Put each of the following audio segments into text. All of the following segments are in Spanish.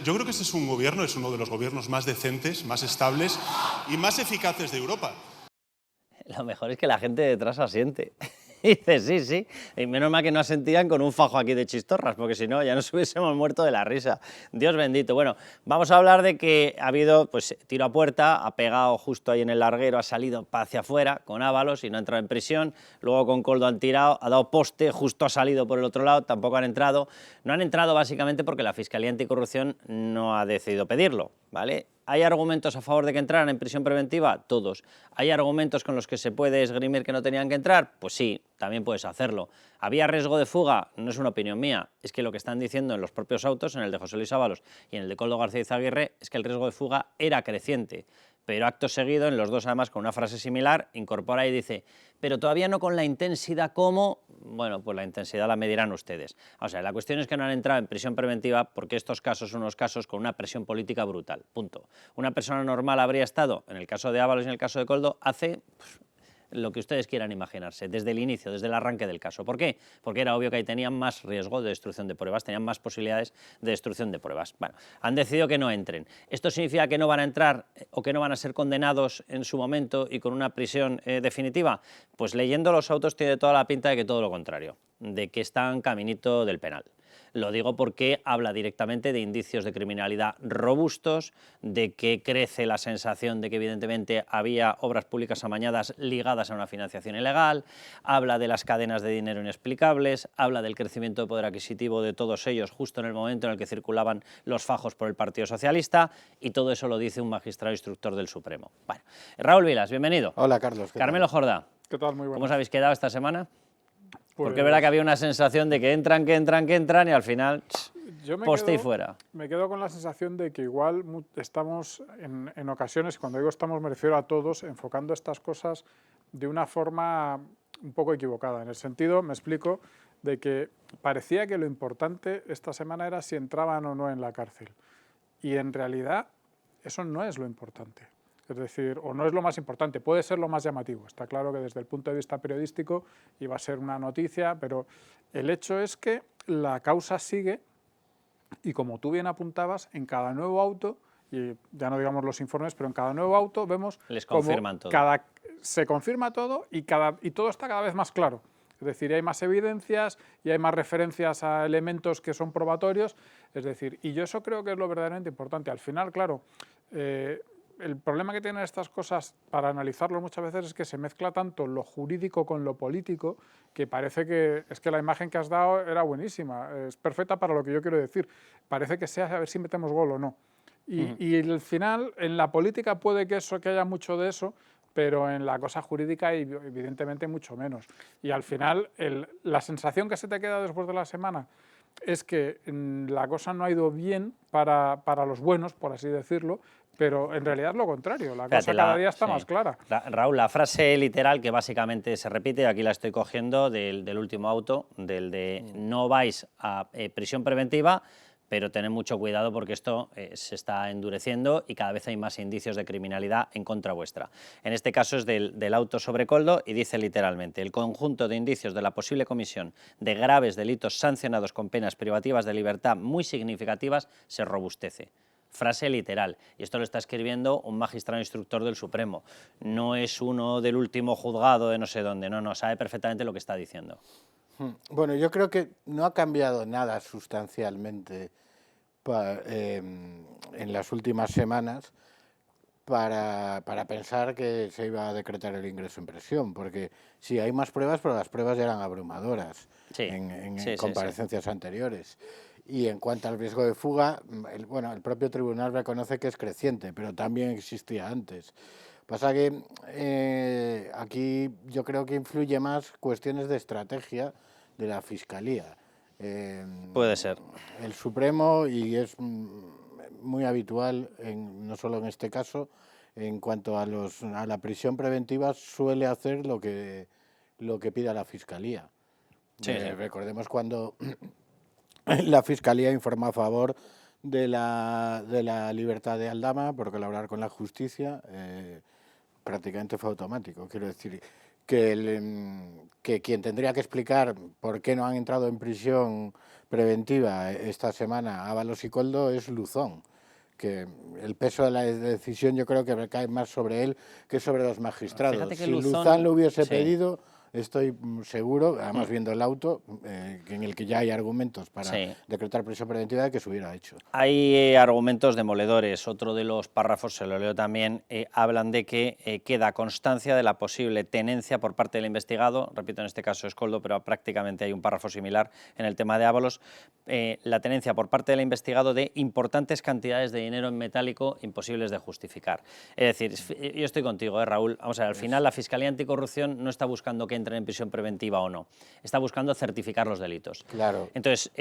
Yo creo que este es un gobierno, es uno de los gobiernos más decentes, más estables y más eficaces de Europa. Lo mejor es que la gente detrás asiente. Y dice, sí, sí. Y menos mal que no asentían con un fajo aquí de chistorras, porque si no ya nos hubiésemos muerto de la risa. Dios bendito. Bueno, vamos a hablar de que ha habido pues tiro a puerta, ha pegado justo ahí en el larguero, ha salido hacia afuera con Ábalos y no ha entrado en prisión. Luego con Koldo han tirado, ha dado poste, justo ha salido por el otro lado, tampoco han entrado. No han entrado básicamente porque la Fiscalía Anticorrupción no ha decidido pedirlo, ¿vale? ¿Hay argumentos a favor de que entraran en prisión preventiva? Todos. ¿Hay argumentos con los que se puede esgrimir que no tenían que entrar? Pues sí, también puedes hacerlo. ¿Había riesgo de fuga? No es una opinión mía, es que lo que están diciendo en los propios autos, en el de José Luis Ábalos y en el de Koldo García Izaguirre, es que el riesgo de fuga era creciente. Pero acto seguido, en los dos además con una frase similar, incorpora y dice, pero todavía no con la intensidad como... Bueno, pues la intensidad la medirán ustedes. O sea, la cuestión es que no han entrado en prisión preventiva porque estos casos son unos casos con una presión política brutal, punto. Una persona normal habría estado, en el caso de Ábalos y en el caso de Koldo, hace... lo que ustedes quieran imaginarse, desde el inicio, desde el arranque del caso. ¿Por qué? Porque era obvio que ahí tenían más riesgo de destrucción de pruebas, tenían más posibilidades de destrucción de pruebas. Bueno, han decidido que no entren. ¿Esto significa que no van a entrar o que no van a ser condenados en su momento y con una prisión definitiva? Pues leyendo los autos tiene toda la pinta de que todo lo contrario, de que están caminito del penal. Lo digo porque habla directamente de indicios de criminalidad robustos, de que crece la sensación de que evidentemente había obras públicas amañadas ligadas a una financiación ilegal, habla de las cadenas de dinero inexplicables, habla del crecimiento de poder adquisitivo de todos ellos justo en el momento en el que circulaban los fajos por el Partido Socialista, y todo eso lo dice un magistrado instructor del Supremo. Bueno, Raúl Vilas, bienvenido. Hola, Carlos. Carmelo Jordá. ¿Qué tal? Muy buenas. ¿Cómo os habéis quedado esta semana? Pues, Porque es verdad que había una sensación de que entran y al final poste y fuera. Me quedo con la sensación de que igual estamos en ocasiones, cuando digo estamos me refiero a todos, enfocando estas cosas de una forma un poco equivocada. En el sentido, me explico, de que parecía que lo importante esta semana era si entraban o no en la cárcel. Y en realidad eso no es lo importante. Es decir, o no es lo más importante, puede ser lo más llamativo. Está claro que desde el punto de vista periodístico iba a ser una noticia, pero el hecho es que la causa sigue y, como tú bien apuntabas, en cada nuevo auto, y ya no digamos los informes, pero en cada nuevo auto vemos les confirman todo. Se confirma todo y todo está cada vez más claro. Es decir, hay más evidencias y hay más referencias a elementos que son probatorios. Es decir, y yo eso creo que es lo verdaderamente importante. Al final, claro, el problema que tienen estas cosas, para analizarlo muchas veces, es que se mezcla tanto lo jurídico con lo político, que parece que es que la imagen que has dado era buenísima, es perfecta para lo que yo quiero decir. Parece que sea a ver si metemos gol o no. Y al final, en la política puede que haya mucho de eso, pero en la cosa jurídica evidentemente mucho menos. Y al final, la sensación que se te queda después de la semana es que la cosa no ha ido bien para los buenos, por así decirlo, pero en realidad es lo contrario, la cosa cada día está más clara. Raúl, la frase literal que básicamente se repite, aquí la estoy cogiendo del último auto, del de no vais a prisión preventiva, pero tened mucho cuidado porque esto se está endureciendo y cada vez hay más indicios de criminalidad en contra vuestra. En este caso es del auto sobre Koldo y dice literalmente: el conjunto de indicios de la posible comisión de graves delitos sancionados con penas privativas de libertad muy significativas se robustece. Frase literal, y esto lo está escribiendo un magistrado instructor del Supremo, no es uno del último juzgado de no sé dónde, no, sabe perfectamente lo que está diciendo. Bueno, yo creo que no ha cambiado nada sustancialmente en las últimas semanas para pensar que se iba a decretar el ingreso en prisión, porque sí, hay más pruebas, pero las pruebas ya eran abrumadoras en comparecencias anteriores. Y en cuanto al riesgo de fuga, el propio tribunal reconoce que es creciente, pero también existía antes. Pasa que aquí yo creo que influye más cuestiones de estrategia de la Fiscalía. Puede ser. El Supremo, y es muy habitual, no solo en este caso, en cuanto a la prisión preventiva, suele hacer lo que pida la Fiscalía. Recordemos cuando la Fiscalía informó a favor de la libertad de Aldama por colaborar con la justicia, prácticamente fue automático. Quiero decir que quien tendría que explicar por qué no han entrado en prisión preventiva esta semana a Ábalos y Koldo es Luzón, que el peso de la decisión yo creo que recae más sobre él que sobre los magistrados. Si Luzón lo hubiese pedido, estoy seguro, además viendo el auto, en el que ya hay argumentos para decretar prisión preventiva, de que se hubiera hecho. Hay argumentos demoledores. Otro de los párrafos, se lo leo también, hablan de que queda constancia de la posible tenencia por parte del investigado, repito, en este caso es Koldo, pero prácticamente hay un párrafo similar en el tema de Ábalos, la tenencia por parte del investigado de importantes cantidades de dinero en metálico imposibles de justificar. Es decir, yo estoy contigo, Raúl. Vamos a ver, al final la Fiscalía Anticorrupción no está buscando que entren en prisión preventiva o no, está buscando certificar los delitos. Claro. Entonces,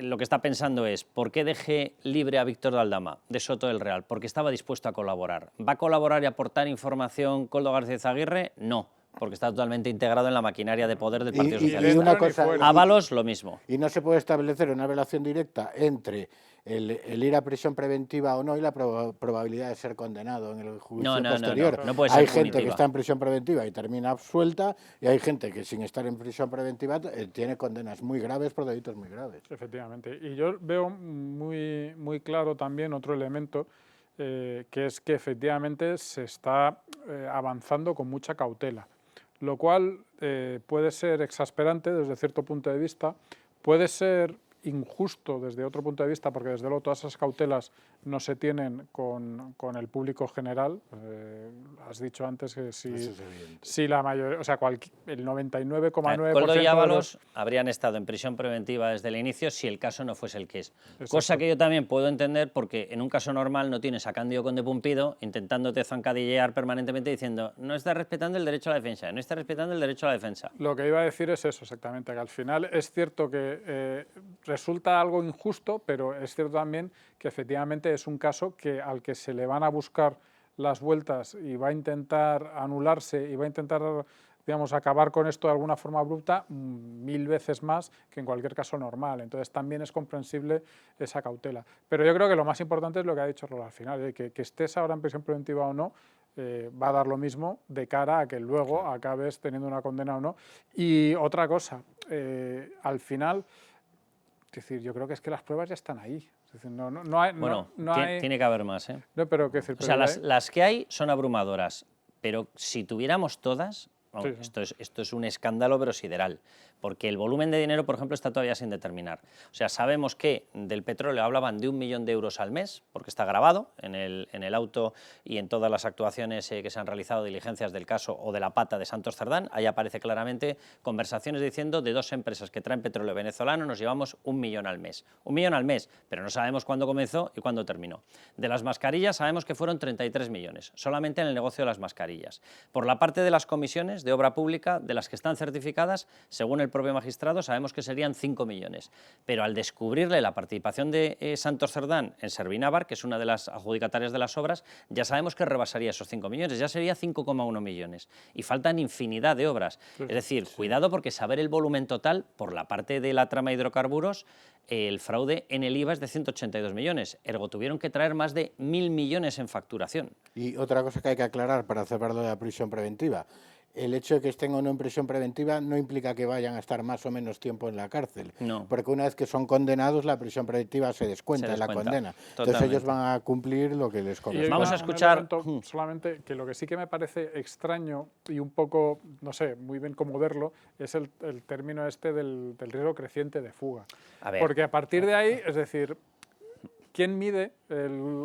lo que está pensando es, ¿por qué dejé libre a Víctor de Aldama, de Soto del Real? Porque estaba dispuesto a colaborar. ¿Va a colaborar y aportar información Koldo García Izaguirre? No, porque está totalmente integrado en la maquinaria de poder del Partido Socialista. Y una cosa, Ábalos, lo mismo. Y no se puede establecer una relación directa entre el ir a prisión preventiva o no y la probabilidad de ser condenado en el juicio posterior. No puede ser hay gente punitiva. que está en prisión preventiva y termina absuelta, y hay gente que sin estar en prisión preventiva tiene condenas muy graves por delitos muy graves. Efectivamente. Y yo veo muy claro también otro elemento, que es que efectivamente se está avanzando con mucha cautela, lo cual puede ser exasperante desde cierto punto de vista, puede ser injusto desde otro punto de vista, porque desde luego todas esas cautelas no se tienen con el público general. Has dicho antes que si la mayoría, o sea, el 99,9%... Koldo y Ábalos habrían estado en prisión preventiva desde el inicio si el caso no fuese el que es. Exacto. Cosa que yo también puedo entender, porque en un caso normal no tienes a Cándido Conde Pumpido intentándote zancadillear permanentemente diciendo no estás respetando el derecho a la defensa, no estás respetando el derecho a la defensa. Lo que iba a decir es eso, exactamente, que al final es cierto que resulta algo injusto, pero es cierto también que efectivamente es un caso al que se le van a buscar las vueltas y va a intentar anularse y va a intentar, digamos, acabar con esto de alguna forma abrupta 1000 veces más que en cualquier caso normal. Entonces también es comprensible esa cautela. Pero yo creo que lo más importante es lo que ha dicho Rola al final, que estés ahora en prisión preventiva o no, va a dar lo mismo de cara a que luego acabes teniendo una condena o no. Y otra cosa, al final... Es decir, yo creo que es que las pruebas ya están ahí. Es decir, tiene que haber más, ¿eh? No, pero, ¿qué decir? O sea, las que hay son abrumadoras, pero si tuviéramos todas, esto es un escándalo pero sideral, porque el volumen de dinero, por ejemplo, está todavía sin determinar. O sea, sabemos que del petróleo hablaban de 1 millón de euros al mes, porque está grabado en el auto y en todas las actuaciones que se han realizado, diligencias del caso o de la pata de Santos Cerdán. Ahí aparece claramente conversaciones diciendo de 2 empresas que traen petróleo venezolano nos llevamos 1 millón al mes. 1 millón al mes, pero no sabemos cuándo comenzó y cuándo terminó. De las mascarillas sabemos que fueron 33 millones, solamente en el negocio de las mascarillas. Por la parte de las comisiones de obra pública, de las que están certificadas, según el propio magistrado, sabemos que serían 5 millones. Pero al descubrirle la participación de Santos Cerdán en Servinávar, que es una de las adjudicatarias de las obras, ya sabemos que rebasaría esos 5 millones, ya sería 5,1 millones. Y faltan infinidad de obras. Es decir, cuidado, porque saber el volumen total, por la parte de la trama de hidrocarburos, el fraude en el IVA es de 182 millones. Ergo, tuvieron que traer más de 1.000 millones en facturación. Y otra cosa que hay que aclarar para cerrarlo de la prisión preventiva. El hecho de que estén o no en prisión preventiva no implica que vayan a estar más o menos tiempo en la cárcel. No. Porque una vez que son condenados, la prisión preventiva se descuenta de la condena. Totalmente. Entonces ellos van a cumplir lo que les corresponde. Vamos a escuchar... Solamente que lo que sí que me parece extraño y un poco, no sé, muy bien cómo verlo, es el término este del riesgo creciente de fuga. Porque a partir de ahí, es decir... ¿Quién mide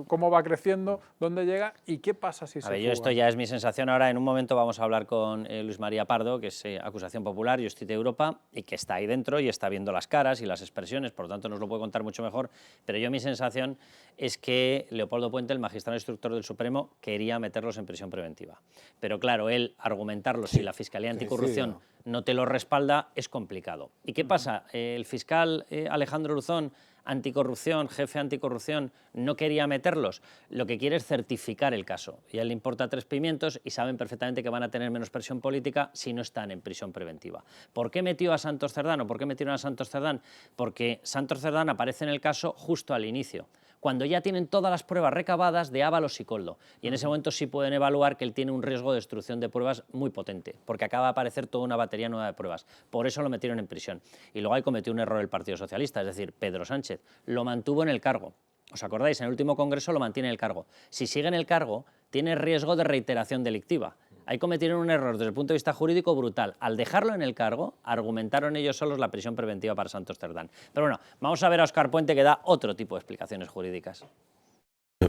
cómo va creciendo, dónde llega y qué pasa si se fuga? Esto ya es mi sensación. Ahora, en un momento, vamos a hablar con Luis María Pardo, que es acusación popular, Justicia Europa, y que está ahí dentro y está viendo las caras y las expresiones, por lo tanto nos lo puede contar mucho mejor. Pero yo mi sensación es que Leopoldo Puente, el magistrado instructor del Supremo, quería meterlos en prisión preventiva. Pero claro, él argumentarlo si la Fiscalía Anticorrupción no te lo respalda es complicado. ¿Y qué pasa? El fiscal Alejandro Luzón, anticorrupción, jefe anticorrupción, no quería meterlos. Lo que quiere es certificar el caso. Y a él le importa 3 pimientos y saben perfectamente que van a tener menos presión política si no están en prisión preventiva. ¿Por qué metió a Santos Cerdán o por qué metieron a Santos Cerdán? Porque Santos Cerdán aparece en el caso justo al inicio, cuando ya tienen todas las pruebas recabadas de Ábalos y Koldo. Y en ese momento sí pueden evaluar que él tiene un riesgo de destrucción de pruebas muy potente, porque acaba de aparecer toda una batería nueva de pruebas. Por eso lo metieron en prisión. Y luego ahí cometió un error el Partido Socialista, es decir, Pedro Sánchez lo mantuvo en el cargo. ¿Os acordáis? En el último congreso lo mantiene en el cargo. Si sigue en el cargo, tiene riesgo de reiteración delictiva. Ahí cometieron un error desde el punto de vista jurídico brutal. Al dejarlo en el cargo, argumentaron ellos solos la prisión preventiva para Santos Cerdán. Pero bueno, vamos a ver a Óscar Puente, que da otro tipo de explicaciones jurídicas.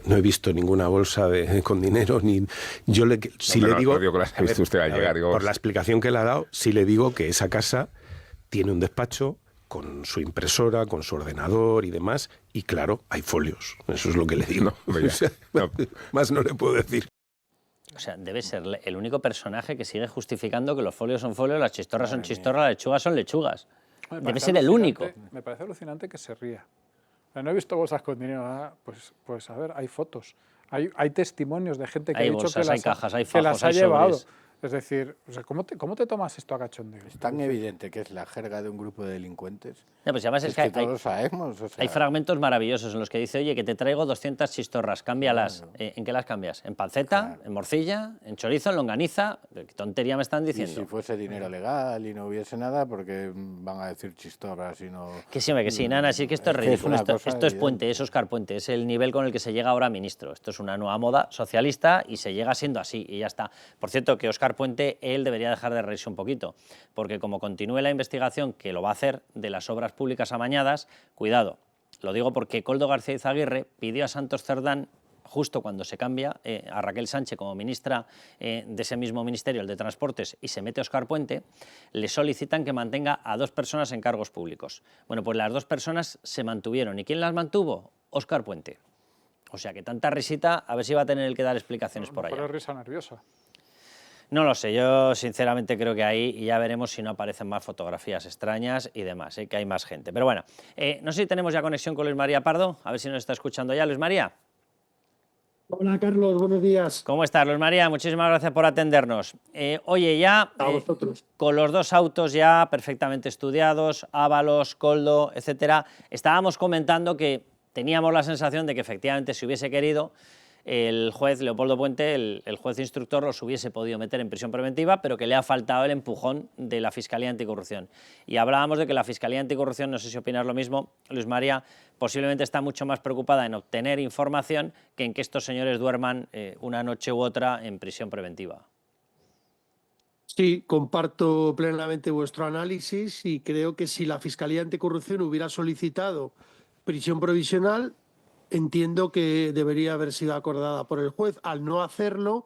No he visto ninguna bolsa con dinero, ni yo si le digo, digo que las ha visto usted al llegar, digo, por la explicación que le ha dado, sí le digo que esa casa tiene un despacho con su impresora, con su ordenador y demás, y claro, hay folios. Eso es lo que le digo. Más no le puedo decir. O sea, debe ser el único personaje que sigue justificando que los folios son folios, las chistorras son chistorras, las lechugas son lechugas. Debe ser el único. Me parece alucinante que se ría. No he visto bolsas con dinero, pues a ver, hay fotos, hay testimonios de gente que hay ha dicho bolsas, que hay cajas, hay fajos, las ha hay llevado. sobres. Es decir, o sea, ¿cómo te tomas esto a cachondeo? Es tan evidente que es la jerga de un grupo de delincuentes. No, pues además es que todos lo sabemos. O sea, hay fragmentos maravillosos en los que dice, oye, que te traigo 200 chistorras, cámbialas. Claro. ¿En qué las cambias? ¿En panceta? Claro. ¿En morcilla? ¿En chorizo? ¿En longaniza? ¿Qué tontería me están y diciendo? si fuese dinero legal y no hubiese nada, porque van a decir chistorras y no... Que sí, hombre, que sí, nada, sí que esto es Es que es ridículo. una Esto cosa es evidente. Puente, es Óscar Puente, es el nivel con el que se llega ahora a ministro. Esto es una nueva moda socialista y se llega siendo así y ya está. Por cierto, que Óscar Puente, él debería dejar de reírse un poquito, porque como continúe la investigación, que lo va a hacer, de las obras públicas amañadas, cuidado. Lo digo porque Koldo García Izaguirre pidió a Santos Cerdán, justo cuando se cambia a Raquel Sánchez como ministra de ese mismo ministerio, el de Transportes, y se mete Óscar Puente, le solicitan que mantenga a 2 personas en cargos públicos. Bueno, pues las 2 personas se mantuvieron. ¿Y quién las mantuvo? Óscar Puente. O sea que tanta risita, a ver si va a tener el que dar explicaciones por allá. Pero es risa nerviosa. No lo sé, yo sinceramente creo que ahí ya veremos si no aparecen más fotografías extrañas y demás, que hay más gente. Pero bueno, no sé si tenemos ya conexión con Luis María Pardo, a ver si nos está escuchando ya. Luis María. Hola Carlos, buenos días. ¿Cómo estás, Luis María? Muchísimas gracias por atendernos. Oye, ya con los 2 autos ya perfectamente estudiados, Ábalos, Koldo, etcétera, estábamos comentando que teníamos la sensación de que efectivamente si hubiese querido, el juez Leopoldo Puente, el juez instructor, los hubiese podido meter en prisión preventiva, pero que le ha faltado el empujón de la Fiscalía Anticorrupción. Y hablábamos de que la Fiscalía Anticorrupción, no sé si opinas lo mismo, Luis María, posiblemente está mucho más preocupada en obtener información que en que estos señores duerman una noche u otra en prisión preventiva. Sí, comparto plenamente vuestro análisis y creo que si la Fiscalía Anticorrupción hubiera solicitado prisión provisional, entiendo que debería haber sido acordada por el juez. Al no hacerlo,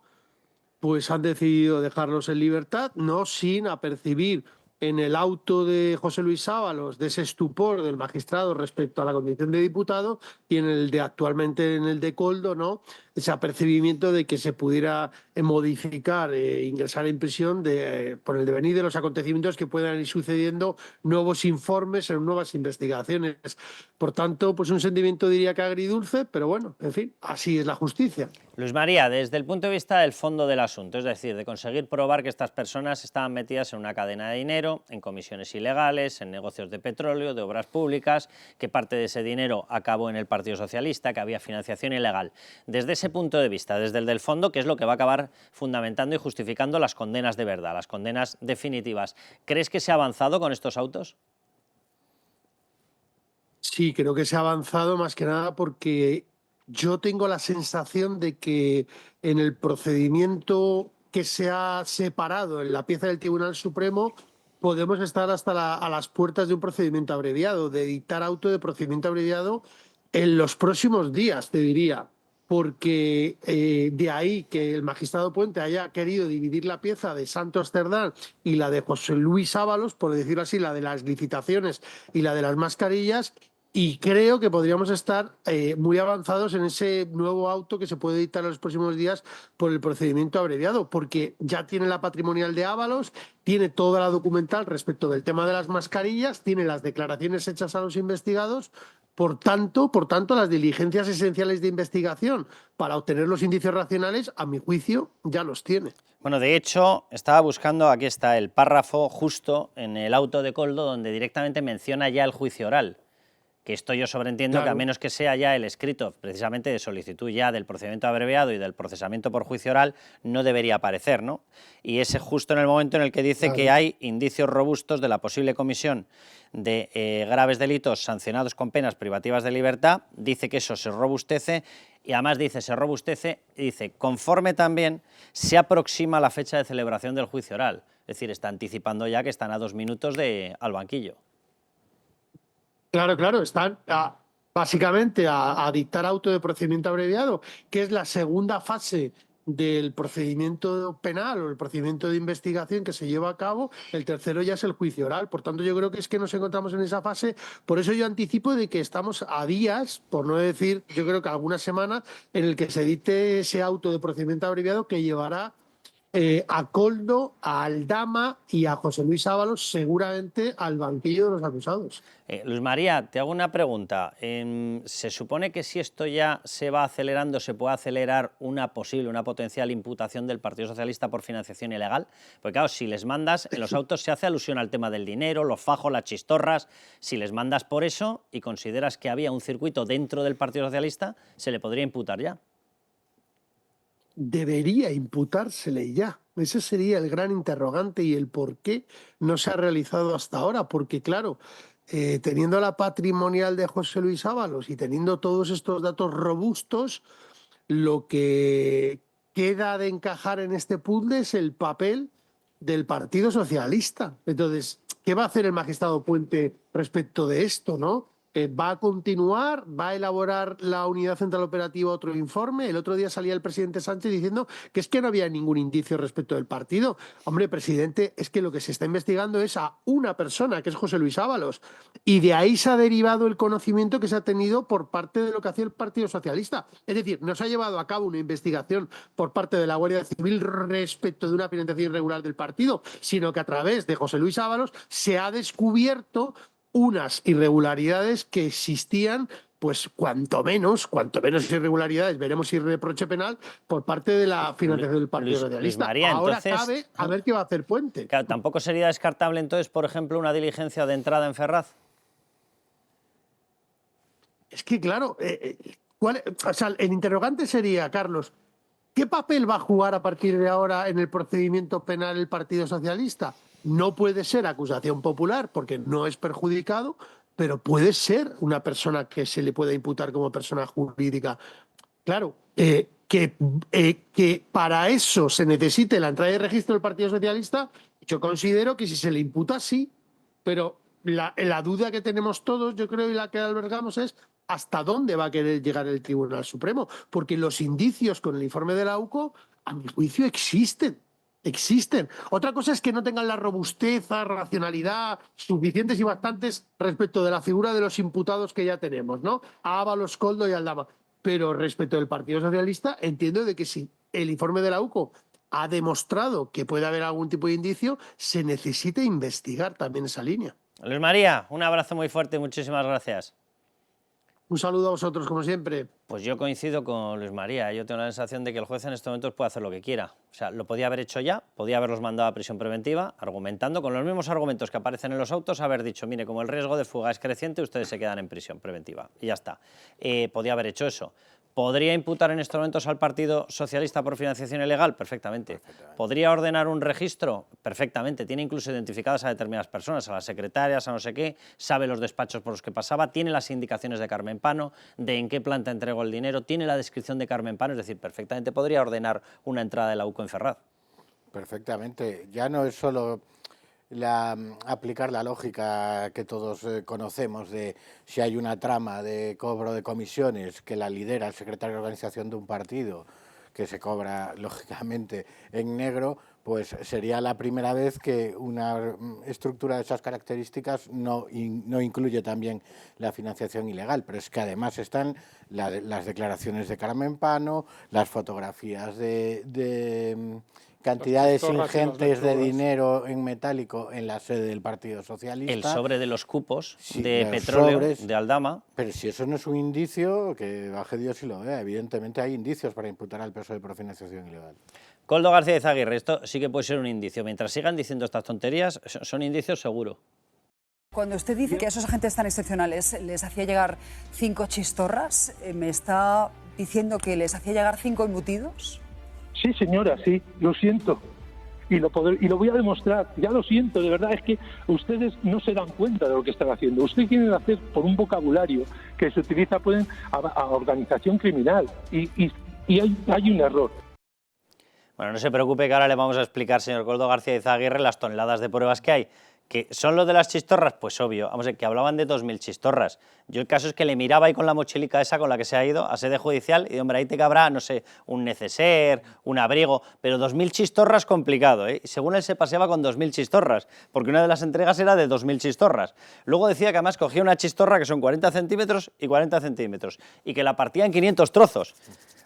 pues han decidido dejarlos en libertad, no sin apercibir en el auto de José Luis Ábalos de ese estupor del magistrado respecto a la condición de diputado y en el de actualmente en el de Koldo, ¿no? Ese apercibimiento de que se pudiera modificar, ingresar en prisión por el devenir de los acontecimientos que puedan ir sucediendo, nuevos informes en nuevas investigaciones. Por tanto, pues un sentimiento diría que agridulce, pero bueno, en fin, así es la justicia. Luis María, desde el punto de vista del fondo del asunto, es decir, de conseguir probar que estas personas estaban metidas en una cadena de dinero, en comisiones ilegales, en negocios de petróleo, de obras públicas, que parte de ese dinero acabó en el Partido Socialista, que había financiación ilegal. Desde ese punto de vista, desde el del fondo, que es lo que va a acabar fundamentando y justificando las condenas de verdad, las condenas definitivas, ¿crees que se ha avanzado con estos autos? Sí, creo que se ha avanzado más que nada porque yo tengo la sensación de que en el procedimiento que se ha separado en la pieza del Tribunal Supremo podemos estar hasta a las puertas de un procedimiento abreviado, de dictar auto de procedimiento abreviado en los próximos días, te diría, porque de ahí que el magistrado Puente haya querido dividir la pieza de Santos Cerdán y la de José Luis Ábalos, por decirlo así, la de las licitaciones y la de las mascarillas. Y creo que podríamos estar muy avanzados en ese nuevo auto que se puede dictar en los próximos días por el procedimiento abreviado, porque ya tiene la patrimonial de Ábalos, tiene toda la documental respecto del tema de las mascarillas, tiene las declaraciones hechas a los investigados. Por tanto, las diligencias esenciales de investigación para obtener los indicios racionales, a mi juicio, ya los tiene. Bueno, de hecho, estaba buscando, aquí está el párrafo justo en el auto de Koldo, donde directamente menciona ya el juicio oral, que esto yo sobreentiendo que a menos que sea ya el escrito precisamente de solicitud ya del procedimiento abreviado y del procesamiento por juicio oral, no debería aparecer, ¿no? Y es justo en el momento en el que dice que hay indicios robustos de la posible comisión de graves delitos sancionados con penas privativas de libertad, dice que eso se robustece y además dice, se robustece y dice, conforme también se aproxima la fecha de celebración del juicio oral. Es decir, está anticipando ya que están a 2 minutos al banquillo. Claro, claro, están básicamente a dictar auto de procedimiento abreviado, que es la segunda fase del procedimiento penal o el procedimiento de investigación que se lleva a cabo. El tercero ya es el juicio oral. Por tanto, yo creo que es que nos encontramos en esa fase. Por eso yo anticipo de que estamos a días, por no decir, yo creo que algunas semanas, en el que se dicte ese auto de procedimiento abreviado que llevará a Koldo, a Aldama y a José Luis Ábalos seguramente al banquillo de los acusados. Luis María, te hago una pregunta. ¿Se supone que si esto ya se va acelerando, se puede acelerar una potencial imputación del Partido Socialista por financiación ilegal? Porque claro, si les mandas, en los autos se hace alusión al tema del dinero, los fajos, las chistorras. Si les mandas por eso y consideras que había un circuito dentro del Partido Socialista, se le podría imputar ya. Debería imputársele ya. Ese sería el gran interrogante y el por qué no se ha realizado hasta ahora. Porque claro, teniendo la patrimonial de José Luis Ábalos y teniendo todos estos datos robustos, lo que queda de encajar en este puzzle es el papel del Partido Socialista. Entonces, ¿qué va a hacer el magistrado Puente respecto de esto, no? ¿Va a continuar? ¿Va a elaborar la Unidad Central Operativa otro informe? El otro día salía el presidente Sánchez diciendo que es que no había ningún indicio respecto del partido. Hombre, presidente, es que lo que se está investigando es a una persona, que es José Luis Ábalos. Y de ahí se ha derivado el conocimiento que se ha tenido por parte de lo que hacía el Partido Socialista. Es decir, no se ha llevado a cabo una investigación por parte de la Guardia Civil respecto de una financiación irregular del partido, sino que a través de José Luis Ábalos se ha descubierto unas irregularidades que existían, pues cuanto menos irregularidades, veremos si reproche penal por parte de la financiación del Partido Socialista. María, ahora entonces, cabe a ver qué va a hacer Puente. Claro, ¿tampoco sería descartable entonces, por ejemplo, una diligencia de entrada en Ferraz? Es que claro, o sea, el interrogante sería, Carlos, ¿qué papel va a jugar a partir de ahora en el procedimiento penal el Partido Socialista? No puede ser acusación popular porque no es perjudicado, pero puede ser una persona que se le pueda imputar como persona jurídica. Claro, que para eso se necesite la entrada de registro del Partido Socialista, yo considero que si se le imputa, sí, pero la duda que tenemos todos, yo creo, y la que albergamos es hasta dónde va a querer llegar el Tribunal Supremo, porque los indicios con el informe de la UCO, a mi juicio, existen. Otra cosa es que no tengan la robustez, racionalidad suficientes y bastantes respecto de la figura de los imputados que ya tenemos, ¿no? A Ábalos, Koldo y Aldama. Pero respecto del Partido Socialista, entiendo de que si el informe de la UCO ha demostrado que puede haber algún tipo de indicio, se necesita investigar también esa línea. Luis María, un abrazo muy fuerte y muchísimas gracias. Un saludo a vosotros, como siempre. Pues yo coincido con Luis María. Yo tengo la sensación de que el juez en estos momentos puede hacer lo que quiera. O sea, lo podía haber hecho ya, podía haberlos mandado a prisión preventiva, argumentando con los mismos argumentos que aparecen en los autos, haber dicho, mire, como el riesgo de fuga es creciente, ustedes se quedan en prisión preventiva. Y ya está. Podía haber hecho eso. ¿Podría imputar en estos momentos al Partido Socialista por financiación ilegal? Perfectamente. ¿Podría ordenar un registro? Perfectamente. Tiene incluso identificadas a determinadas personas, a las secretarias, a no sé qué, sabe los despachos por los que pasaba, tiene las indicaciones de Carmen Pano, de en qué planta entregó el dinero, tiene la descripción de Carmen Pano, es decir, perfectamente podría ordenar una entrada de la UCO en Ferraz. Perfectamente. Ya no es solo aplicar la lógica que todos conocemos de si hay una trama de cobro de comisiones que la lidera el secretario de organización de un partido, que se cobra lógicamente en negro, pues sería la primera vez que una estructura de esas características no incluye también la financiación ilegal. Pero es que además están las declaraciones de Carmen Pano, las fotografías de cantidades ingentes de dinero en metálico en la sede del Partido Socialista. El sobre de los cupos de petróleo de Aldama. Pero si eso no es un indicio, que baje Dios y lo vea. Evidentemente hay indicios para imputar al PSOE por financiación ilegal. Koldo García Izaguirre, esto sí que puede ser un indicio. Mientras sigan diciendo estas tonterías, son indicios seguro. Cuando usted dice que a esos agentes tan excepcionales les hacía llegar 5 chistorras, ¿me está diciendo que les hacía llegar 5 embutidos? Sí, señora, sí, lo siento. Y lo voy a demostrar, ya lo siento, de verdad, es que ustedes no se dan cuenta de lo que están haciendo. Ustedes quieren hacer por un vocabulario que se utiliza a organización criminal y hay un error. Bueno, no se preocupe que ahora le vamos a explicar, señor Koldo García Izaguirre, las toneladas de pruebas que hay. ¿Que son los de las chistorras? Pues obvio, vamos a ver, que hablaban de 2.000 chistorras. Yo el caso es que le miraba ahí con la mochilica esa con la que se ha ido a sede judicial y, hombre, ahí te cabrá, no sé, un neceser, un abrigo, pero 2.000 chistorras complicado, ¿eh? Y según él se paseaba con 2.000 chistorras, porque una de las entregas era de 2.000 chistorras. Luego decía que además cogía una chistorra que son 40 centímetros y 40 centímetros y que la partía en 500 trozos.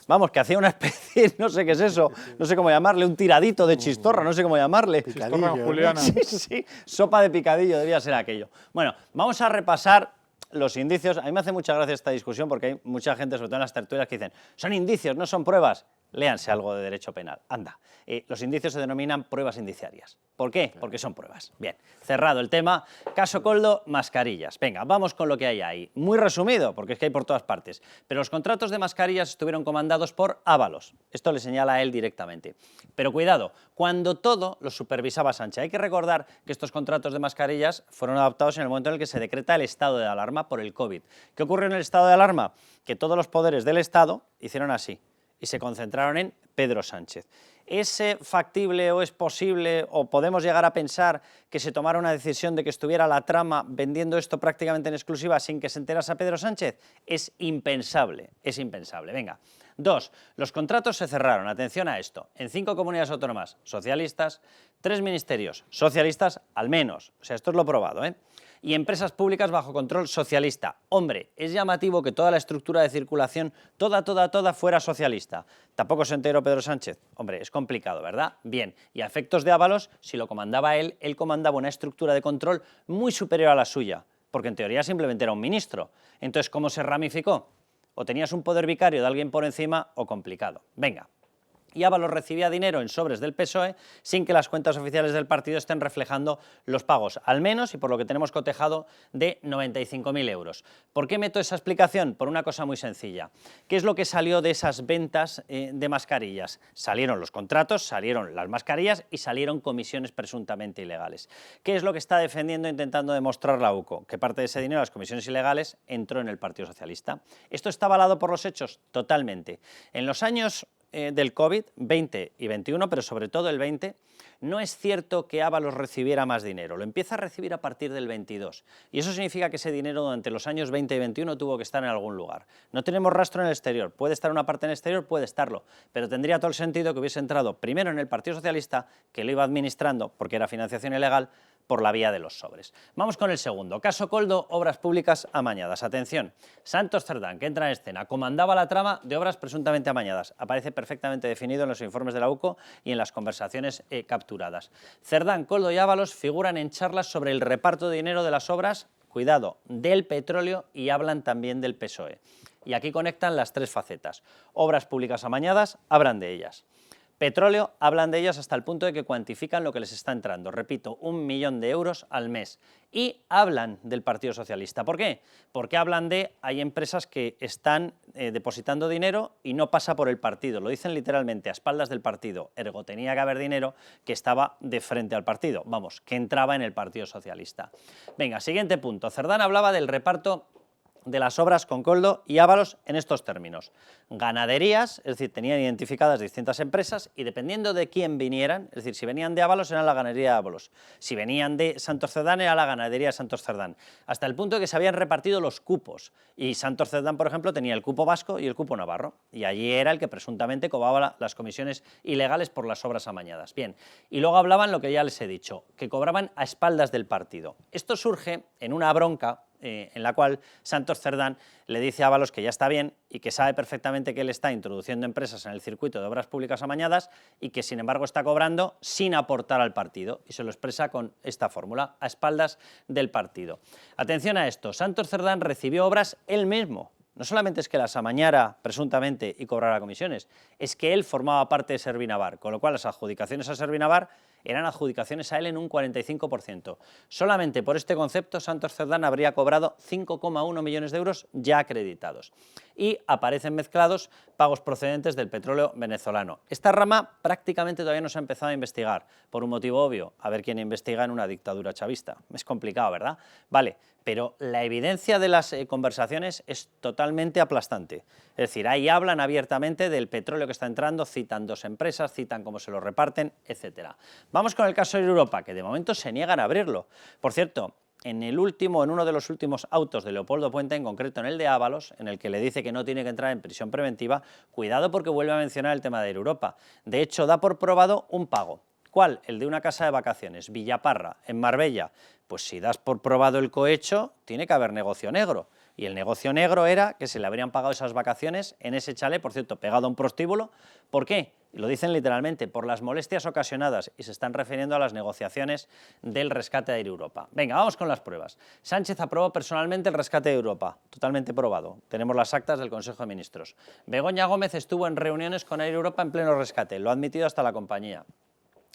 Vamos, que hacía una especie, no sé qué es eso, no sé cómo llamarle, un tiradito de chistorra, no sé cómo llamarle. Chistorra juliana. Sí, sopa de picadillo debía ser aquello. Bueno, vamos a repasar los indicios. A mí me hace mucha gracia esta discusión porque hay mucha gente, sobre todo en las tertulias, que dicen, son indicios, no son pruebas. Léanse algo de derecho penal, anda. Los indicios se denominan pruebas indiciarias. ¿Por qué? Porque son pruebas. Bien, cerrado el tema. Caso Koldo, mascarillas. Venga, vamos con lo que hay ahí. Muy resumido, porque es que hay por todas partes. Pero los contratos de mascarillas estuvieron comandados por Ábalos. Esto le señala a él directamente. Pero cuidado, cuando todo lo supervisaba Sánchez. Hay que recordar que estos contratos de mascarillas fueron adoptados en el momento en el que se decreta el estado de alarma por el COVID. ¿Qué ocurrió en el estado de alarma? Que todos los poderes del Estado hicieron así y se concentraron en Pedro Sánchez. ¿Es factible o es posible o podemos llegar a pensar que se tomara una decisión de que estuviera la trama vendiendo esto prácticamente en exclusiva sin que se enterase a Pedro Sánchez? Es impensable, es impensable. Venga. 2. Los contratos se cerraron, atención a esto, en 5 comunidades autónomas socialistas, 3 ministerios socialistas al menos, o sea, esto es lo probado, ¿eh? Y empresas públicas bajo control socialista. Hombre, es llamativo que toda la estructura de circulación, toda fuera socialista. ¿Tampoco se enteró Pedro Sánchez? Hombre, es complicado, ¿verdad? Bien, y a efectos de Ábalos, si lo comandaba él comandaba una estructura de control muy superior a la suya, porque en teoría simplemente era un ministro. Entonces, ¿cómo se ramificó? O tenías un poder vicario de alguien por encima o complicado. Venga. Y Ábalos recibía dinero en sobres del PSOE sin que las cuentas oficiales del partido estén reflejando los pagos, al menos, y por lo que tenemos cotejado, de 95.000 euros. ¿Por qué meto esa explicación? Por una cosa muy sencilla. ¿Qué es lo que salió de esas ventas de mascarillas? Salieron los contratos, salieron las mascarillas y salieron comisiones presuntamente ilegales. ¿Qué es lo que está defendiendo e intentando demostrar la UCO? Que parte de ese dinero, las comisiones ilegales, entró en el Partido Socialista. ¿Esto está avalado por los hechos? Totalmente. En los años del COVID, 20 y 21, pero sobre todo el 20, no es cierto que Ábalos recibiera más dinero, lo empieza a recibir a partir del 22, y eso significa que ese dinero durante los años 20 y 21 tuvo que estar en algún lugar. No tenemos rastro en el exterior, puede estar una parte en el exterior, puede estarlo, pero tendría todo el sentido que hubiese entrado primero en el Partido Socialista, que lo iba administrando, porque era financiación ilegal, por la vía de los sobres. Vamos con el segundo. Caso Koldo, obras públicas amañadas. Atención, Santos Cerdán, que entra en escena, comandaba la trama de obras presuntamente amañadas. Aparece perfectamente definido en los informes de la UCO y en las conversaciones capturadas. Cerdán, Koldo y Ábalos figuran en charlas sobre el reparto de dinero de las obras, cuidado, del petróleo, y hablan también del PSOE. Y aquí conectan las 3 facetas. Obras públicas amañadas, hablan de ellas. Petróleo, hablan de ellas hasta el punto de que cuantifican lo que les está entrando. Repito, 1 millón de euros al mes. Y hablan del Partido Socialista. ¿Por qué? Porque hablan de, hay empresas que están depositando dinero y no pasa por el partido. Lo dicen literalmente, a espaldas del partido. Ergo, tenía que haber dinero que estaba de frente al partido. Vamos, que entraba en el Partido Socialista. Venga, siguiente punto. Cerdán hablaba del reparto de las obras con Koldo y Ábalos en estos términos. Ganaderías, es decir, tenían identificadas distintas empresas y dependiendo de quién vinieran, es decir, si venían de Ábalos era la ganadería de Ábalos, si venían de Santos Cerdán era la ganadería de Santos Cerdán, hasta el punto de que se habían repartido los cupos y Santos Cerdán, por ejemplo, tenía el cupo vasco y el cupo navarro y allí era el que presuntamente cobraba las comisiones ilegales por las obras amañadas. Bien, y luego hablaban lo que ya les he dicho, que cobraban a espaldas del partido. Esto surge en una bronca en la cual Santos Cerdán le dice a Ábalos que ya está bien y que sabe perfectamente que él está introduciendo empresas en el circuito de obras públicas amañadas y que sin embargo está cobrando sin aportar al partido y se lo expresa con esta fórmula, a espaldas del partido. Atención a esto, Santos Cerdán recibió obras él mismo. No solamente es que las amañara presuntamente y cobrara comisiones, es que él formaba parte de Servinavar, con lo cual las adjudicaciones a Servinavar eran adjudicaciones a él en un 45%. Solamente por este concepto, Santos Cerdán habría cobrado 5,1 millones de euros ya acreditados. Y aparecen mezclados pagos procedentes del petróleo venezolano. Esta rama prácticamente todavía no se ha empezado a investigar, por un motivo obvio, a ver quién investiga en una dictadura chavista. Es complicado, ¿verdad? Vale, pero la evidencia de las conversaciones es totalmente aplastante. Es decir, ahí hablan abiertamente del petróleo que está entrando, citan dos empresas, citan cómo se lo reparten, etc. Vamos con el caso de Europa, que de momento se niegan a abrirlo. Por cierto, en uno de los últimos autos de Leopoldo Puente, en concreto en el de Ábalos, en el que le dice que no tiene que entrar en prisión preventiva, cuidado porque vuelve a mencionar el tema de Europa. De hecho, da por probado un pago. ¿Cuál? El de una casa de vacaciones, Villaparra, en Marbella. Pues si das por probado el cohecho, tiene que haber negocio negro. Y el negocio negro era que se le habrían pagado esas vacaciones en ese chalet, por cierto, pegado a un prostíbulo. ¿Por qué? Lo dicen literalmente, por las molestias ocasionadas, y se están refiriendo a las negociaciones del rescate de Air Europa. Venga, vamos con las pruebas. Sánchez aprobó personalmente el rescate de Europa, totalmente probado. Tenemos las actas del Consejo de Ministros. Begoña Gómez estuvo en reuniones con Air Europa en pleno rescate, lo ha admitido hasta la compañía.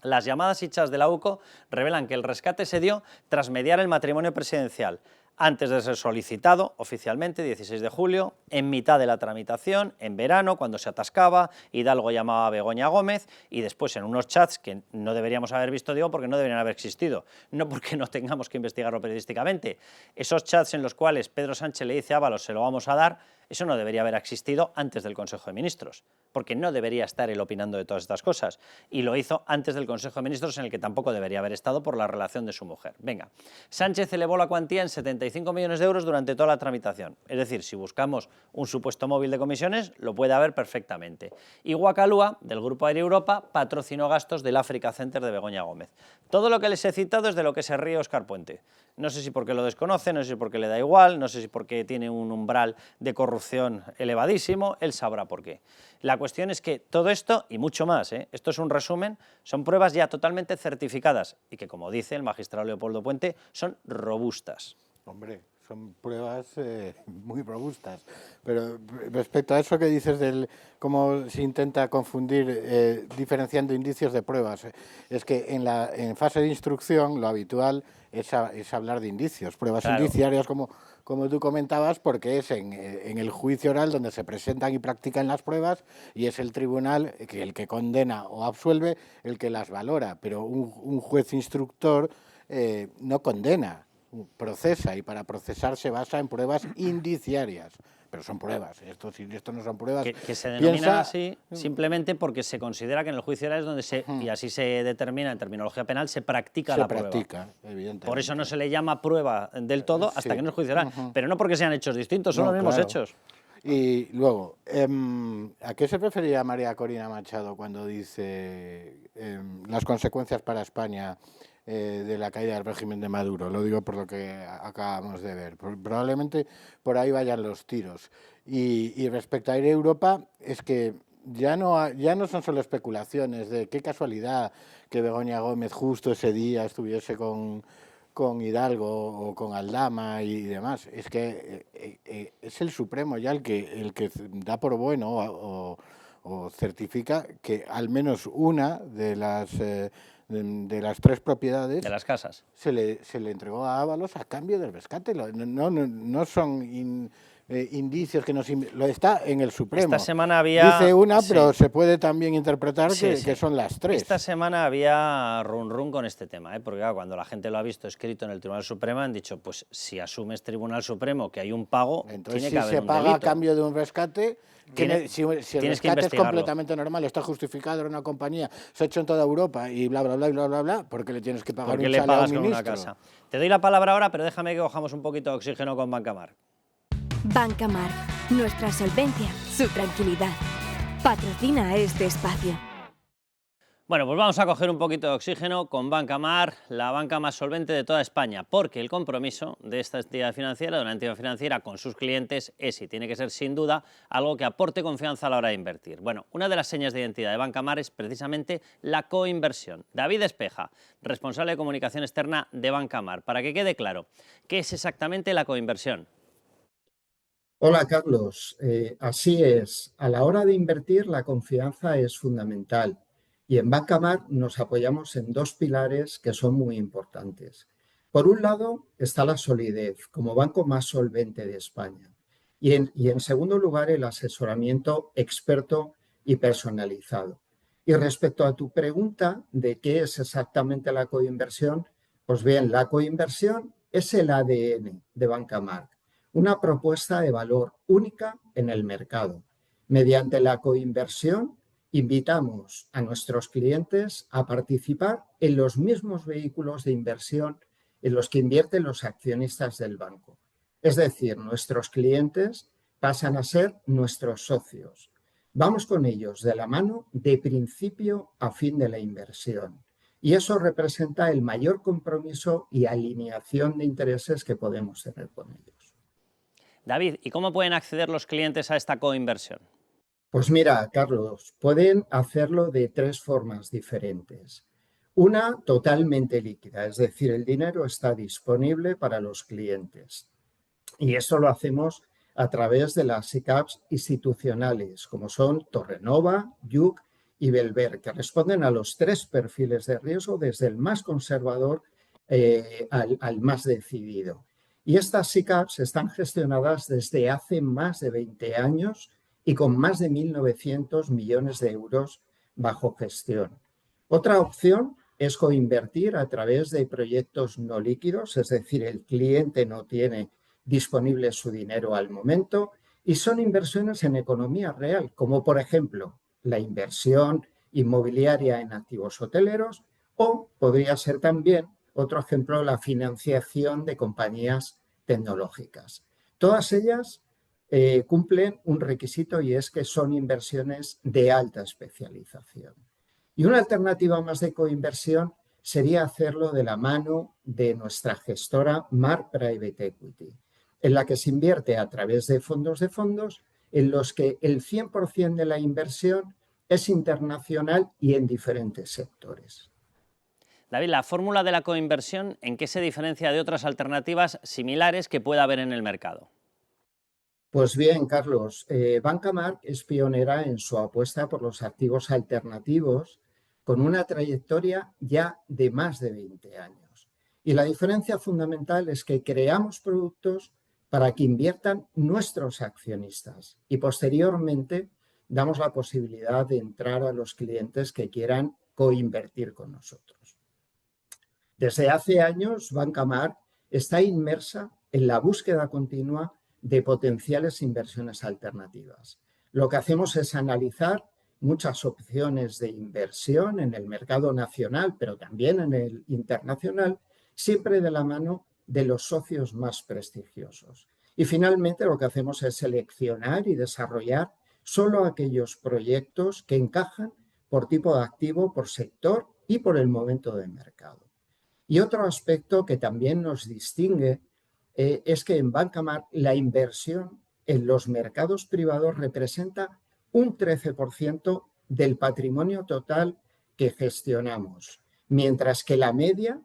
Las llamadas y chats de la UCO revelan que el rescate se dio tras mediar el matrimonio presidencial, antes de ser solicitado oficialmente, 16 de julio, en mitad de la tramitación, en verano, cuando se atascaba, Hidalgo llamaba a Begoña Gómez y después en unos chats que no deberíamos haber visto, digo, porque no deberían haber existido, no porque no tengamos que investigarlo periodísticamente. Esos chats en los cuales Pedro Sánchez le dice a Ábalos, se lo vamos a dar, eso no debería haber existido antes del Consejo de Ministros, porque no debería estar él opinando de todas estas cosas, y lo hizo antes del Consejo de Ministros, en el que tampoco debería haber estado por la relación de su mujer. Venga, Sánchez elevó la cuantía en 75 millones de euros durante toda la tramitación, es decir, si buscamos un supuesto móvil de comisiones, lo puede haber perfectamente. Y Guacalúa, del Grupo Air Europa, patrocinó gastos del Africa Center de Begoña Gómez. Todo lo que les he citado es de lo que se ríe Óscar Puente. No sé si porque lo desconoce, no sé si porque le da igual, no sé si porque tiene un umbral de corrupción elevadísimo, él sabrá por qué. La cuestión es que todo esto, y mucho más, esto es un resumen, son pruebas ya totalmente certificadas y que, como dice el magistrado Leopoldo Puente, son robustas. Hombre, son pruebas muy robustas. Pero respecto a eso que dices del cómo se intenta confundir diferenciando indicios de pruebas, es que en fase de instrucción lo habitual es hablar de indicios, pruebas indiciarias como tú comentabas, porque es en el juicio oral donde se presentan y practican las pruebas y es el tribunal el que condena o absuelve el que las valora, pero un juez instructor no condena, procesa, y para procesar se basa en pruebas indiciarias. Pero son pruebas, esto no son pruebas. Que se denominan así simplemente porque se considera que en el juicio oral es donde y así se determina en terminología penal, se practica la prueba. Evidentemente. Por eso no se le llama prueba del todo hasta que no es juicio oral, pero no porque sean hechos distintos, son los mismos hechos. Y luego, ¿a qué se refería María Corina Machado cuando dice las consecuencias para España de la caída del régimen de Maduro? Lo digo por lo que acabamos de ver. Probablemente por ahí vayan los tiros. Y respecto a Air Europa, es que ya no son solo especulaciones de qué casualidad que Begoña Gómez justo ese día estuviese con Hidalgo o con Aldama y demás. Es que es el Supremo ya el que da por bueno o certifica que al menos una de las tres propiedades de las casas se le entregó a Ábalos a cambio del rescate. No son indicios que lo está en el Supremo. Esta semana había... Dice una, pero se puede también interpretar que son las tres. Esta semana había run con este tema, porque claro, cuando la gente lo ha visto escrito en el Tribunal Supremo han dicho, pues si asumes Tribunal Supremo que hay un pago, entonces tiene que haber se paga delito. A cambio de un rescate, si el rescate es completamente normal, está justificado en una compañía, se ha hecho en toda Europa y bla, bla, bla, bla, bla, bla, ¿por qué le tienes que pagar un chale a un ministro? Una casa. Te doy la palabra ahora, pero déjame que cojamos un poquito de oxígeno con Bancamar. Bancamar, nuestra solvencia, su tranquilidad. Patrocina este espacio. Bueno, pues vamos a coger un poquito de oxígeno con Bancamar, la banca más solvente de toda España, porque el compromiso de esta entidad financiera, de una entidad financiera con sus clientes, es y tiene que ser sin duda algo que aporte confianza a la hora de invertir. Bueno, una de las señas de identidad de Bancamar es precisamente la coinversión. David Espeja, responsable de comunicación externa de Bancamar. Para que quede claro, ¿qué es exactamente la coinversión? Hola Carlos, así es. A la hora de invertir la confianza es fundamental Y en Banca March nos apoyamos en dos pilares que son muy importantes. Por un lado está la solidez, como banco más solvente de España. Y en segundo lugar, el asesoramiento experto y personalizado. Y respecto a tu pregunta de qué es exactamente la coinversión, pues bien, la coinversión es el ADN de Banca March, una propuesta de valor única en el mercado. Mediante la coinversión invitamos a nuestros clientes a participar en los mismos vehículos de inversión en los que invierten los accionistas del banco. Es decir, nuestros clientes pasan a ser nuestros socios. Vamos con ellos de la mano de principio a fin de la inversión. Y eso representa el mayor compromiso y alineación de intereses que podemos tener con ellos. David, ¿y cómo pueden acceder los clientes a esta coinversión? Pues mira, Carlos, pueden hacerlo de tres formas diferentes. Una totalmente líquida, es decir, el dinero está disponible para los clientes. Y eso lo hacemos a través de las SICAVs institucionales, como son Torrenova, Yuc y Belver, que responden a los tres perfiles de riesgo, desde el más conservador al más decidido. Y estas SICAVs están gestionadas desde hace más de 20 años y con más de 1.900 millones de euros bajo gestión. Otra opción es coinvertir a través de proyectos no líquidos, es decir, el cliente no tiene disponible su dinero al momento y son inversiones en economía real, como por ejemplo la inversión inmobiliaria en activos hoteleros o podría ser también, otro ejemplo, la financiación de compañías tecnológicas. Todas ellas cumplen un requisito y es que son inversiones de alta especialización. Y una alternativa más de coinversión sería hacerlo de la mano de nuestra gestora March Private Equity, en la que se invierte a través de fondos en los que el 100% de la inversión es internacional y en diferentes sectores. David, la fórmula de la coinversión, ¿en qué se diferencia de otras alternativas similares que pueda haber en el mercado? Pues bien, Carlos, Banca March es pionera en su apuesta por los activos alternativos con una trayectoria ya de más de 20 años. Y la diferencia fundamental es que creamos productos para que inviertan nuestros accionistas y posteriormente damos la posibilidad de entrar a los clientes que quieran coinvertir con nosotros. Desde hace años, Banca March está inmersa en la búsqueda continua de potenciales inversiones alternativas. Lo que hacemos es analizar muchas opciones de inversión en el mercado nacional, pero también en el internacional, siempre de la mano de los socios más prestigiosos. Y finalmente lo que hacemos es seleccionar y desarrollar solo aquellos proyectos que encajan por tipo de activo, por sector y por el momento de mercado. Y otro aspecto que también nos distingue es que en Banca March la inversión en los mercados privados representa un 13% del patrimonio total que gestionamos, mientras que la media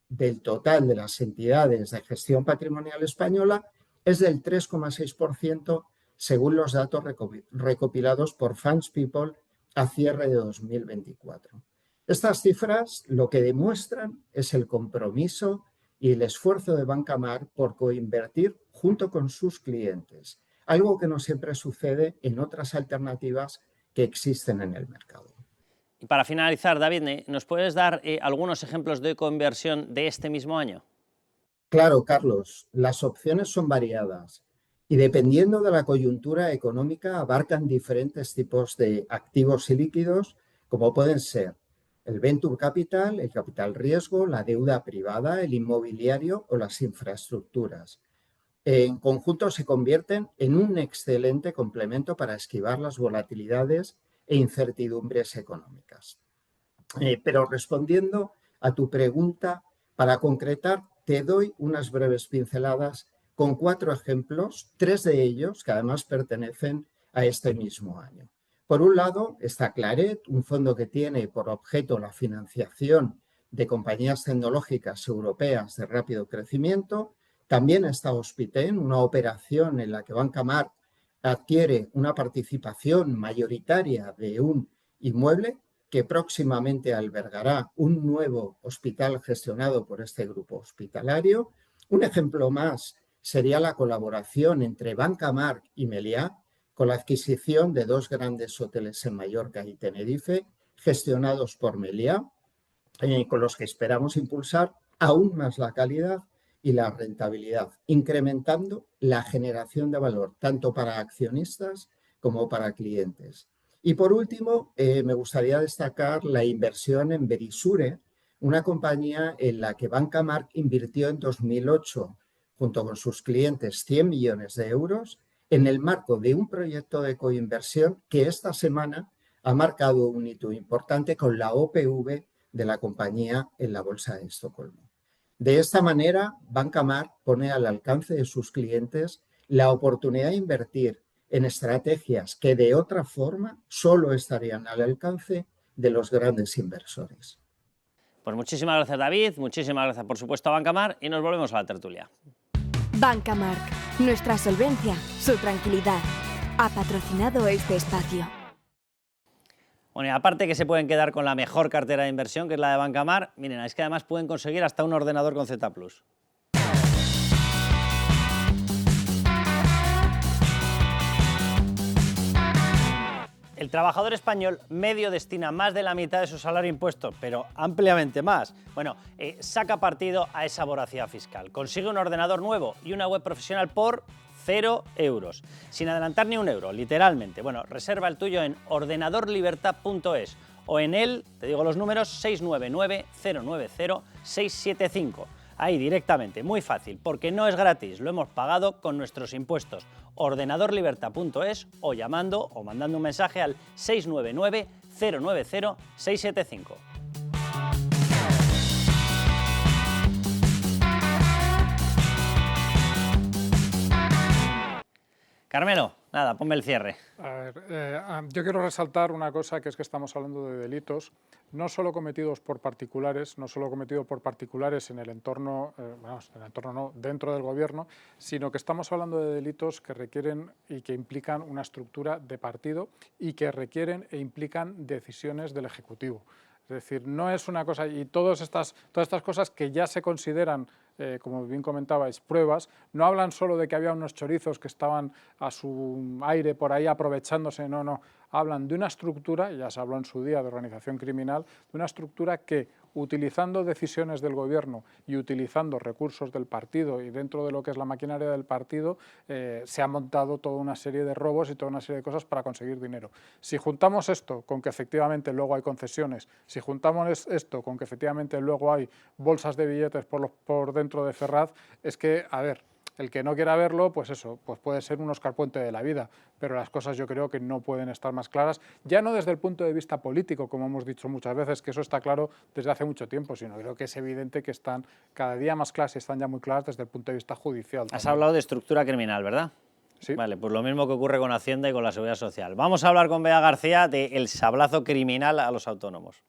del total de las entidades de gestión patrimonial española es del 3,6% según los datos recopilados por Funds People a cierre de 2024. Estas cifras lo que demuestran es el compromiso y el esfuerzo de Banca March por coinvertir junto con sus clientes, algo que no siempre sucede en otras alternativas que existen en el mercado. Y para finalizar, David, ¿nos puedes dar algunos ejemplos de coinversión de este mismo año? Claro, Carlos, las opciones son variadas y dependiendo de la coyuntura económica abarcan diferentes tipos de activos y líquidos, como pueden ser el venture capital, el capital riesgo, la deuda privada, el inmobiliario o las infraestructuras. En conjunto se convierten en un excelente complemento para esquivar las volatilidades e incertidumbres económicas. Pero respondiendo a tu pregunta, para concretar, te doy unas breves pinceladas con 4 ejemplos, 3 de ellos que además pertenecen a este mismo año. Por un lado está Claret, un fondo que tiene por objeto la financiación de compañías tecnológicas europeas de rápido crecimiento. También está Hospiten, una operación en la que Banca March adquiere una participación mayoritaria de un inmueble que próximamente albergará un nuevo hospital gestionado por este grupo hospitalario. Un ejemplo más sería la colaboración entre Banca March y Meliá con la adquisición de 2 grandes hoteles en Mallorca y Tenerife, gestionados por Meliá, con los que esperamos impulsar aún más la calidad y la rentabilidad, incrementando la generación de valor tanto para accionistas como para clientes. Y por último, me gustaría destacar la inversión en Verisure, una compañía en la que Banca March invirtió en 2008, junto con sus clientes, 100 millones de euros en el marco de un proyecto de coinversión que esta semana ha marcado un hito importante con la OPV de la compañía en la Bolsa de Estocolmo. De esta manera, Banca March pone al alcance de sus clientes la oportunidad de invertir en estrategias que de otra forma solo estarían al alcance de los grandes inversores. Pues muchísimas gracias, David, muchísimas gracias por supuesto a Banca March y nos volvemos a la tertulia. Banca March, nuestra solvencia, su tranquilidad. Ha patrocinado este espacio. Bueno, y aparte que se pueden quedar con la mejor cartera de inversión, que es la de Banca March, miren, es que además pueden conseguir hasta un ordenador con Z+. El trabajador español medio destina más de la mitad de su salario a impuestos, pero ampliamente más. Bueno, saca partido a esa voracidad fiscal. Consigue un ordenador nuevo y una web profesional por 0 euros, sin adelantar ni un euro, literalmente. Bueno, reserva el tuyo en ordenadorlibertad.es o en él, te digo los números, 699-090-675. Ahí directamente, muy fácil, porque no es gratis, lo hemos pagado con nuestros impuestos. Ordenadorlibertad.es o llamando o mandando un mensaje al 699-090-675. Carmelo, nada, ponme el cierre. A ver, yo quiero resaltar una cosa, que es que estamos hablando de delitos, no solo cometidos por particulares, no solo cometidos por particulares en el entorno, dentro del gobierno, sino que estamos hablando de delitos que requieren y que implican una estructura de partido y que requieren e implican decisiones del Ejecutivo. Es decir, no es una cosa, y todas estas cosas que ya se consideran, como bien comentabais, pruebas, no hablan solo de que había unos chorizos que estaban a su aire por ahí aprovechándose, no, hablan de una estructura, ya se habló en su día de organización criminal, de una estructura que, utilizando decisiones del gobierno y utilizando recursos del partido y dentro de lo que es la maquinaria del partido, se ha montado toda una serie de robos y toda una serie de cosas para conseguir dinero. Si juntamos esto con que efectivamente luego hay concesiones, si juntamos esto con que efectivamente luego hay bolsas de billetes por dentro de Ferraz, es que, a ver, el que no quiera verlo, pues eso, pues puede ser un Óscar Puente de la vida, pero las cosas yo creo que no pueden estar más claras, ya no desde el punto de vista político, como hemos dicho muchas veces, que eso está claro desde hace mucho tiempo, sino creo que es evidente que están cada día más claras y están ya muy claras desde el punto de vista judicial. Has hablado de estructura criminal, ¿verdad? Sí. Vale, pues lo mismo que ocurre con Hacienda y con la Seguridad Social. Vamos a hablar con Bea García del sablazo criminal a los autónomos.